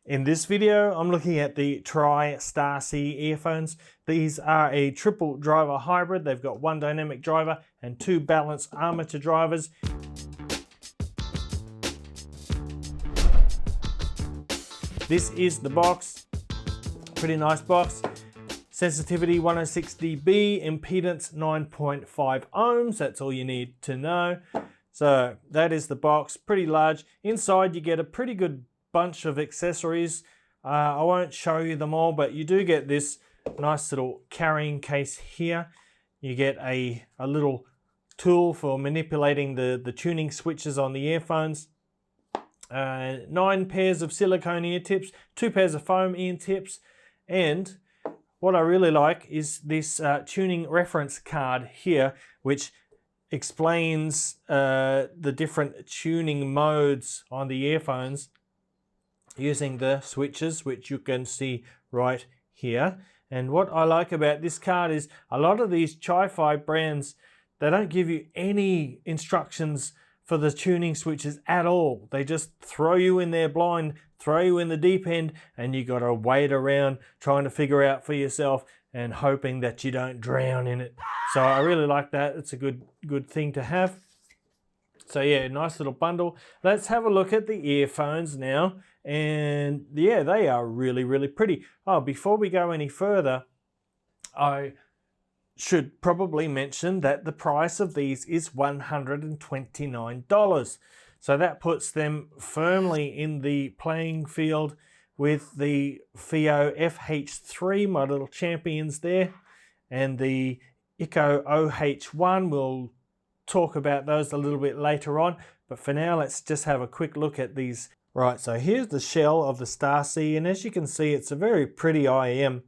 In this video, I'm looking at the Starsea earphones. These are a triple driver hybrid. They've got one dynamic driver and two balanced armature drivers. This is the box. Pretty nice box. Sensitivity 106 dB, impedance 9.5 ohms. That's all you need to know. So that is the box, pretty large. Inside you get a pretty good bunch of accessories. I won't show you them all, but you do get this nice little carrying case here. You get a little tool for manipulating the tuning switches on the earphones. 9 pairs of silicone ear tips, 2 pairs of foam ear tips, and what I really like is this tuning reference card here, which explains the different tuning modes on the earphones using the switches, which you can see right here. And what I like about this card is a lot of these Chi-Fi brands, they don't give you any instructions for the tuning switches at all. They just throw you in there blind, throw you in the deep end, and you got to wade around trying to figure out for yourself and hoping that you don't drown in it. So I really like that. It's a good thing to have. So yeah, nice little bundle. Let's have a look at the earphones now. And yeah, they are really, really pretty. Oh, before we go any further, I should probably mention that the price of these is $129. So that puts them firmly in the playing field with the FIO FH3, my little champions there, and the ICO OH1. We'll talk about those a little bit later on, but for now let's just have a quick look at these. Right, so here's the shell of the Starsea, and as you can see, it's a very pretty IEM.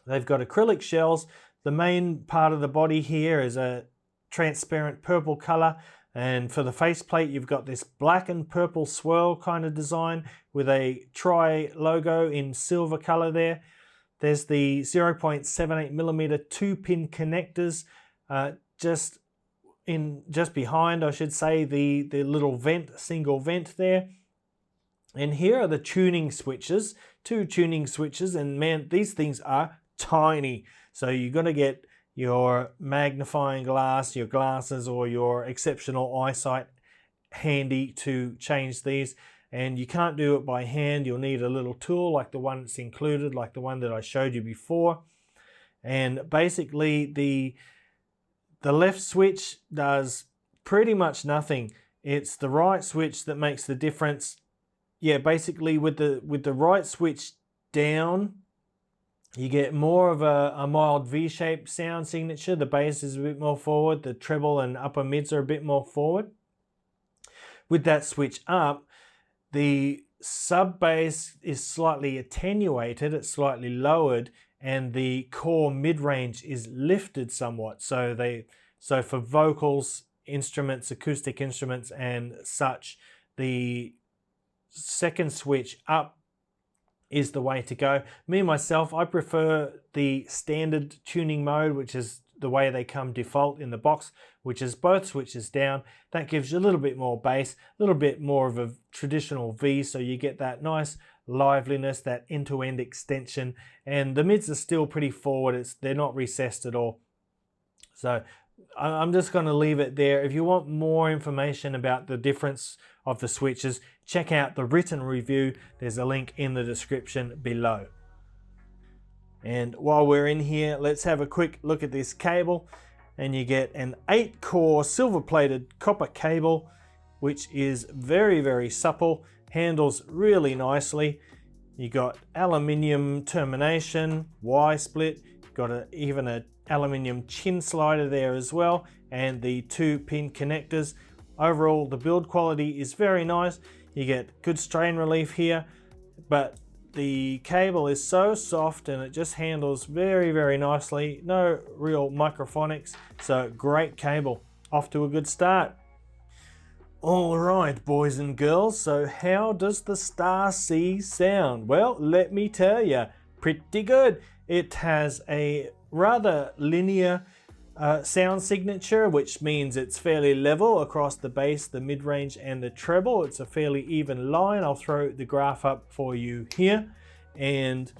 They've got acrylic shells. The main part of the body here is a transparent purple color, and for the faceplate you've got this black and purple swirl kind of design with a Tri logo in silver color there. There's the 0.78mm 2-pin connectors just behind, I should say, the little vent, single vent there. And here are the tuning switches, 2 tuning switches, and man, these things are tiny. So you're going to get your magnifying glass, your glasses, or your exceptional eyesight handy to change these. And you can't do it by hand. You'll need a little tool like the one that's included, like the one that I showed you before. And basically the left switch does pretty much nothing. It's the right switch that makes the difference. Yeah, basically with the right switch down, you get more of a mild V-shaped sound signature. The bass is a bit more forward. The treble and upper mids are a bit more forward. With that switch up, the sub bass is slightly attenuated. It's slightly lowered, and the core mid-range is lifted somewhat. So for vocals, instruments, acoustic instruments, and such, the second switch up is the way to go. Me myself, I prefer the standard tuning mode, which is the way they come default in the box, which is both switches down. That gives you a little bit more bass, a little bit more of a traditional V, so you get that nice liveliness, that end-to-end extension, and the mids are still pretty forward. They're not recessed at all. So I'm just going to leave it there. If you want more information about the difference of the switches, check out the written review. There's a link in the description below. And while we're in here, let's have a quick look at this cable. And you get an 8-core silver-plated copper cable, which is very, very supple, handles really nicely. You got aluminium termination, Y-split, got even an aluminium chin slider there as well, and the 2-pin connectors. Overall, the build quality is very nice. You get good strain relief here, but the cable is so soft and it just handles very, very nicely. No real microphonics, so great cable. Off to a good start. All right, boys and girls, so how does the Starsea sound? Well, let me tell you, pretty good. It has a rather linear sound signature, which means it's fairly level across the bass, the mid-range and the treble. It's a fairly even line. I'll throw the graph up for you here. And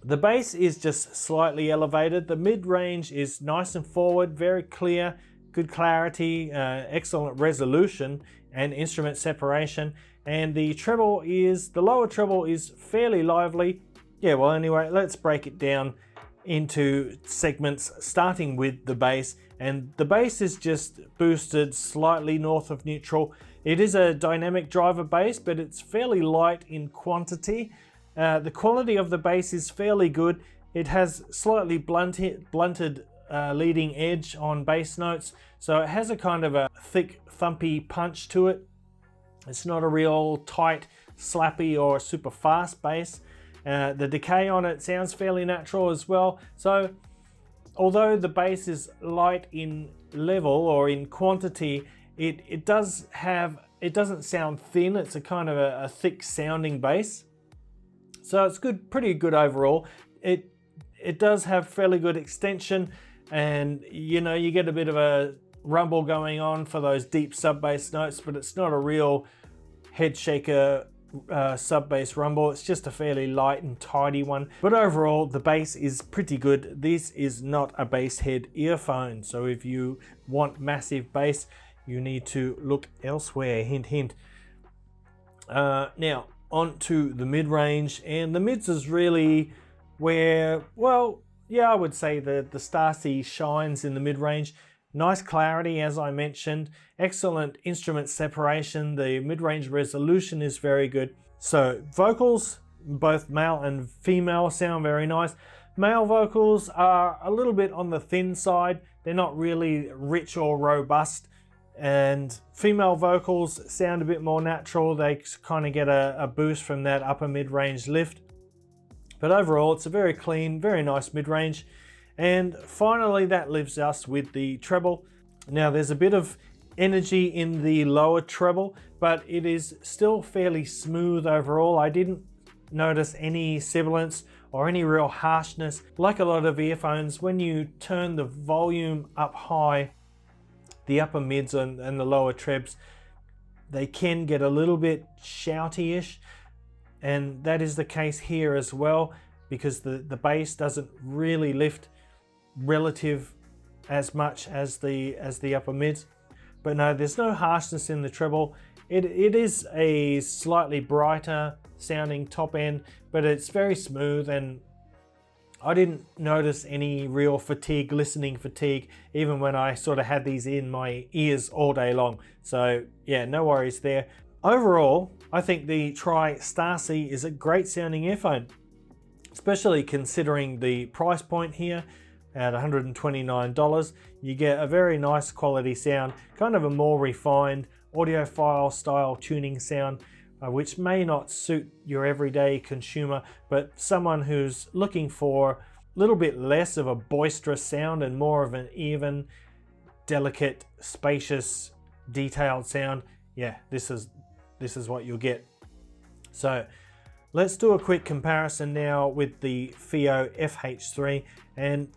the bass is just slightly elevated. The mid-range is nice and forward, very clear, good clarity, excellent resolution and instrument separation. And the lower treble is fairly lively. Yeah, well, anyway, let's break it down into segments, starting with the bass. And the bass is just boosted slightly north of neutral. It is a dynamic driver bass, but it's fairly light in quantity. The quality of the bass is fairly good. It has slightly blunted leading edge on bass notes, so it has a kind of a thick thumpy punch to it. It's not a real tight slappy or super fast bass. The decay on it sounds fairly natural as well. So although the bass is light in level or in quantity, it doesn't sound thin. It's a kind of a thick sounding bass. So it's good, pretty good overall. It does have fairly good extension, and you know, you get a bit of a rumble going on for those deep sub bass notes, but it's not a real head shaker sub bass rumble. It's just a fairly light and tidy one. But overall, the bass is pretty good. This is not a bass head earphone, so if you want massive bass, you need to look elsewhere. Hint, hint. Now on to the mid-range, and the mids is really where, well, yeah, I would say the Starsea shines in the mid-range. Nice clarity, as I mentioned, excellent instrument separation. The mid-range resolution is very good. So vocals, both male and female, sound very nice. Male vocals are a little bit on the thin side. They're not really rich or robust. And female vocals sound a bit more natural. They kind of get a boost from that upper mid-range lift. But overall, it's a very clean, very nice mid-range. And finally, that leaves us with the treble. Now, there's a bit of energy in the lower treble, but it is still fairly smooth overall. I didn't notice any sibilance or any real harshness. Like a lot of earphones, when you turn the volume up high, the upper mids and the lower trebs, they can get a little bit shouty-ish. And that is the case here as well, because the bass doesn't really lift relative as much as the upper mids. But no, there's no harshness in the treble. It is a slightly brighter sounding top end, but it's very smooth, and I didn't notice any real fatigue, listening fatigue, even when I sort of had these in my ears all day long. So yeah, no worries there. Overall, I think the Starsea is a great sounding earphone, especially considering the price point here at $129. You get a very nice quality sound, kind of a more refined audiophile style tuning sound, which may not suit your everyday consumer, but someone who's looking for a little bit less of a boisterous sound and more of an even, delicate, spacious, detailed sound, yeah, this is what you'll get. So let's do a quick comparison now with the FiiO FH3. And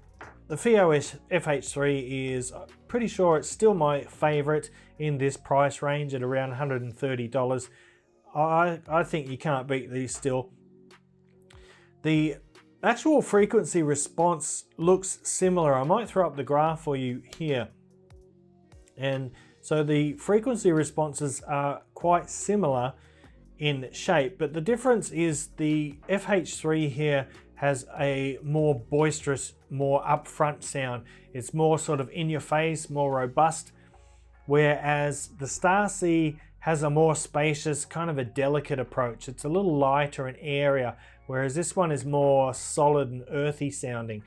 the FiiO FH3 is pretty sure it's still my favorite in this price range at around $130. I think you can't beat these still. The actual frequency response looks similar. I might throw up the graph for you here. And so the frequency responses are quite similar in shape, but the difference is the FH3 here has a more boisterous, more upfront sound. It's more sort of in your face, more robust, whereas the Starsea has a more spacious, kind of a delicate approach. It's a little lighter and airier, whereas this one is more solid and earthy sounding.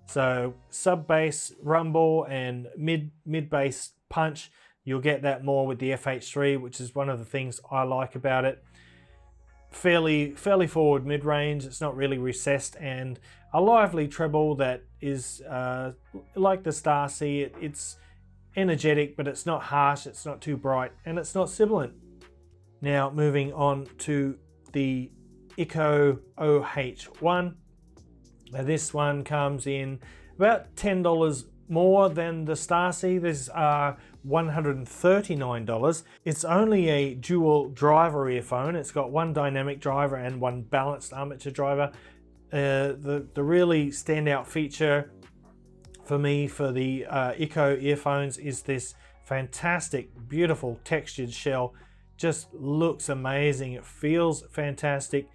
So sub bass rumble and mid bass punch, you'll get that more with the FH3, which is one of the things I like about it. Fairly forward mid-range, it's not really recessed, and a lively treble that is like the Starsea. It's energetic, but it's not harsh, it's not too bright, and it's not sibilant. Now moving on to the IEM OH1. Now this one comes in about $10 more than the Starsea. These are $139. It's only a dual driver earphone. It's got one dynamic driver and one balanced armature driver. The really standout feature for me for the Echo earphones is this fantastic, beautiful textured shell. Just looks amazing. It feels fantastic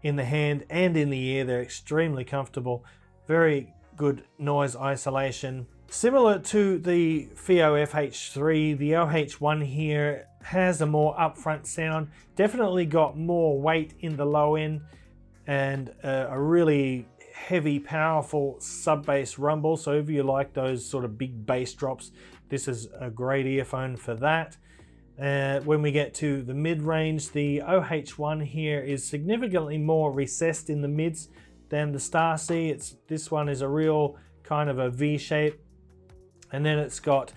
in the hand and in the ear. They're extremely comfortable. Very good noise isolation. Similar to the FiiO FH3, the OH1 here has a more upfront sound. Definitely got more weight in the low end and a really heavy, powerful sub-bass rumble. So if you like those sort of big bass drops, this is a great earphone for that. When we get to the mid-range, the OH1 here is significantly more recessed in the mids than the Starsea. This one is a real kind of a V shape, and then it's got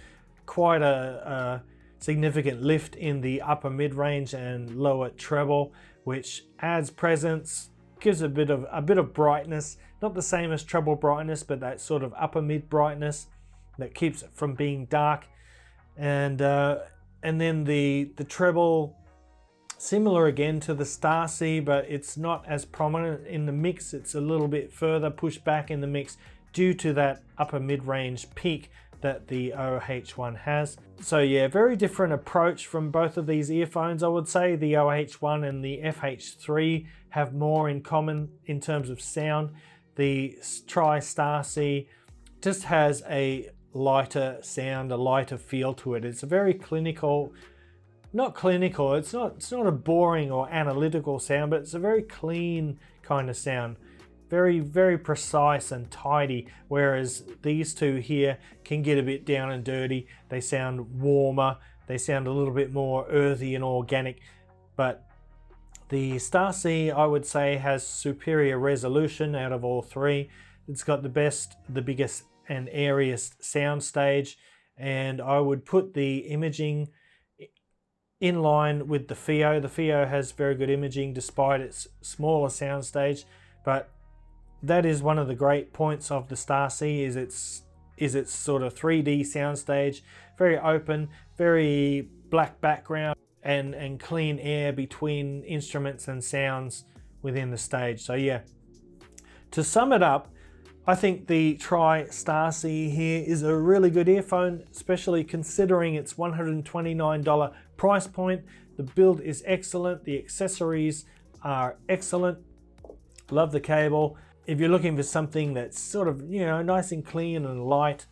quite a significant lift in the upper mid-range and lower treble, which adds presence, gives a bit of brightness, not the same as treble brightness, but that sort of upper mid brightness that keeps it from being dark. And then the treble, similar again to the Starsea, but it's not as prominent in the mix. It's a little bit further pushed back in the mix due to that upper mid-range peak that the OH1 has. So yeah, very different approach from both of these earphones. I would say the OH1 and the FH3 have more in common in terms of sound. The Starsea just has a lighter sound, a lighter feel to it. It's a very clinical, not clinical, it's not a boring or analytical sound, but it's a very clean kind of sound. Very, very precise and tidy, whereas these two here can get a bit down and dirty. They sound warmer, they sound a little bit more earthy and organic, but the Starsea, I would say, has superior resolution out of all three. It's got the best, the biggest and airiest sound stage, and I would put the imaging in line with the FiiO. The FiiO has very good imaging despite its smaller sound stage, but that is one of the great points of the Starsea, is its sort of 3D soundstage, very open, very black background, and clean air between instruments and sounds within the stage. So yeah, to sum it up, I think the Starsea here is a really good earphone, especially considering its $129 price point. The build is excellent, the accessories are excellent, love the cable. If you're looking for something that's sort of, you know, nice and clean and light,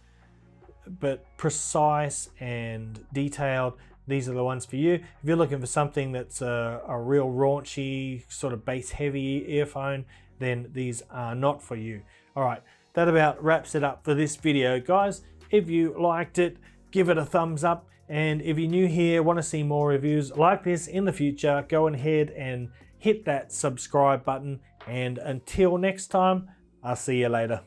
but precise and detailed, these are the ones for you. If you're looking for something that's a real raunchy, sort of bass heavy earphone, then these are not for you. All right, that about wraps it up for this video, guys. If you liked it, give it a thumbs up. And if you're new here, want to see more reviews like this in the future, go ahead and hit that subscribe button. And until next time, I'll see you later.